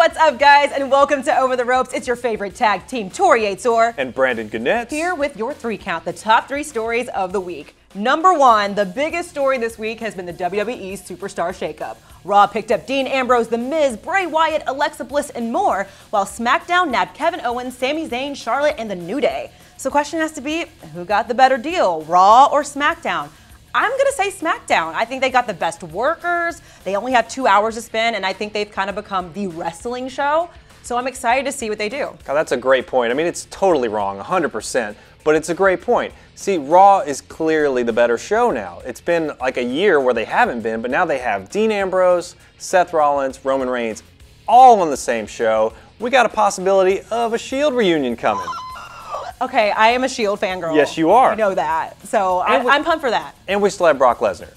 What's up, guys, and welcome to Over the Ropes. It's your favorite tag team, Tori Yates-Orr and Brandon Gannett, here with your 3 count, the top 3 stories of the week. Number 1, the biggest story this week has been the WWE Superstar Shake Up. Raw picked up Dean Ambrose, The Miz, Bray Wyatt, Alexa Bliss, and more, while SmackDown nabbed Kevin Owens, Sami Zayn, Charlotte, and The New Day. So the question has to be, who got the better deal, Raw or SmackDown? I'm going to say SmackDown. I think they got the best workers. They only have 2 hours to spend, and I think they've kind of become the wrestling show. So I'm excited to see what they do. God, that's a great point. I mean, it's totally wrong, 100%, but it's a great point. See, Raw is clearly the better show now. It's been like a year where they haven't been, but now they have Dean Ambrose, Seth Rollins, Roman Reigns, all on the same show. We got a possibility of a Shield reunion coming. Okay, I am a Shield fangirl. Yes, you are. You know that. So I'm pumped for that. And we still have Brock Lesnar.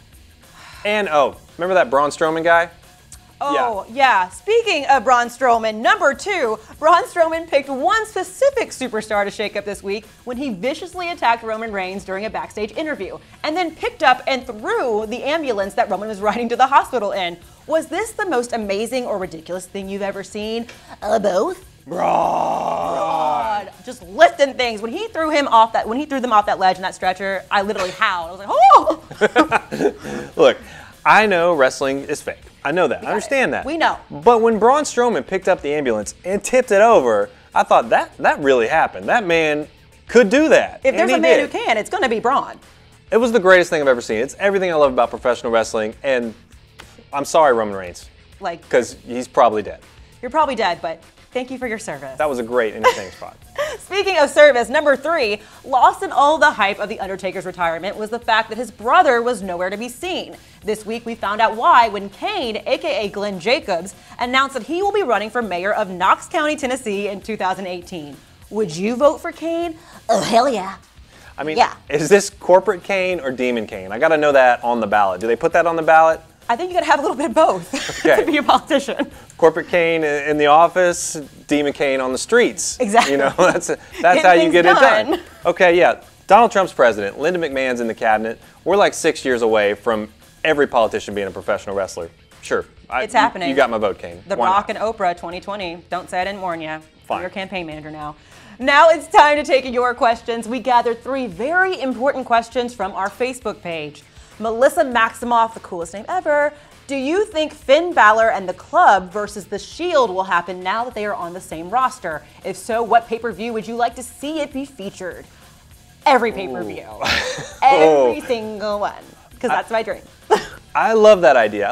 And, remember that Braun Strowman guy? Oh, yeah. Speaking of Braun Strowman, number 2, Braun Strowman picked one specific superstar to shake up this week when he viciously attacked Roman Reigns during a backstage interview, and then picked up and threw the ambulance that Roman was riding to the hospital in. Was this the most amazing or ridiculous thing you've ever seen? Both? Braun. Just lifting things. When he threw them off that ledge in that stretcher, I literally howled. I was like, oh! Look, I know wrestling is fake. I know that. I understand that. We know. But when Braun Strowman picked up the ambulance and tipped it over, I thought that really happened. That man could do that. If there's a man who can, it's going to be Braun. It was the greatest thing I've ever seen. It's everything I love about professional wrestling. And I'm sorry, Roman Reigns. Because he's probably dead. You're probably dead, but thank you for your service. That was a great entertaining spot. Speaking of service, number 3, lost in all the hype of The Undertaker's retirement was the fact that his brother was nowhere to be seen. This week we found out why when Kane, aka Glenn Jacobs, announced that he will be running for mayor of Knox County, Tennessee in 2018. Would you vote for Kane? Oh, hell yeah. I mean, Is this corporate Kane or demon Kane? I got to know that on the ballot. Do they put that on the ballot? I think you got to have a little bit of both Okay. to be a politician. Corporate Kane in the office, demon Kane on the streets. Exactly. You know, that's how you get it done. Okay, yeah. Donald Trump's president. Linda McMahon's in the cabinet. We're like 6 years away from every politician being a professional wrestler. Sure. It's happening. You got my vote, Kane. The Rock and Oprah 2020. Don't say I didn't warn you. Fine. I'm your campaign manager now. Now it's time to take your questions. We gathered 3 very important questions from our Facebook page. Melissa Maximoff, the coolest name ever. Do you think Finn Balor and the Club versus the Shield will happen now that they are on the same roster? If so, what pay-per-view would you like to see it be featured? Every pay-per-view. Every single one. Because that's my dream. I love that idea.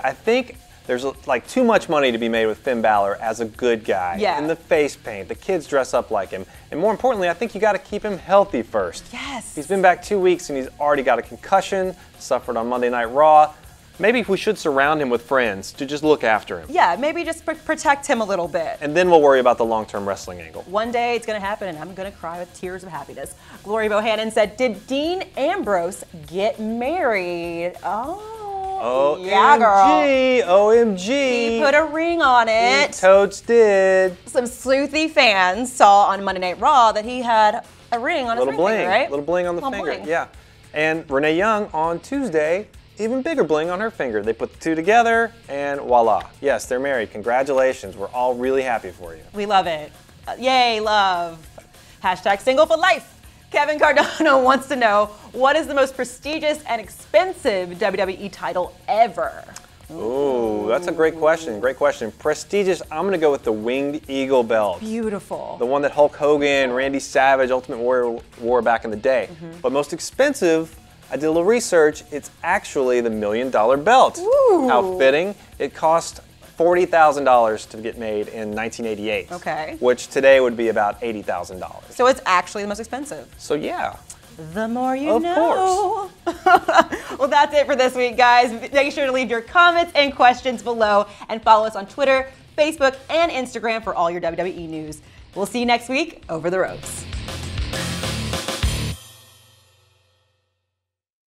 I think there's like too much money to be made with Finn Balor as a good guy. Yeah. In the face paint, the kids dress up like him. And more importantly, I think you got to keep him healthy first. Yes. He's been back 2 weeks and he's already got a concussion, suffered on Monday Night Raw. Maybe we should surround him with friends to just look after him. Yeah, maybe just protect him a little bit. And then we'll worry about the long-term wrestling angle. One day it's going to happen and I'm going to cry with tears of happiness. Glory Bohannon said, did Dean Ambrose get married? Oh, yeah, girl. OMG. He put a ring on it. He totes did. Some sleuthy fans saw on Monday Night Raw that he had a ring on his ring finger, right? Little bling on the finger, bling. yeah. And Renee Young on Tuesday, even bigger bling on her finger. They put the 2 together and voila. Yes, they're married. Congratulations. We're all really happy for you. We love it. Yay, love. Hashtag single for life. Kevin Cardano wants to know, what is the most prestigious and expensive WWE title ever? Ooh, that's a great question. Great question. Prestigious, I'm going to go with the Winged Eagle belt. Beautiful. The one that Hulk Hogan, Randy Savage, Ultimate Warrior wore back in the day. But most expensive, I did a little research, it's actually the $1 million belt. Ooh. How fitting. It cost $40,000 to get made in 1988. Okay. Which today would be about $80,000. So it's actually the most expensive. So yeah. The more you know. Of course. Well, that's it for this week, guys. Make sure to leave your comments and questions below and follow us on Twitter, Facebook, and Instagram for all your WWE news. We'll see you next week. Over the Ropes.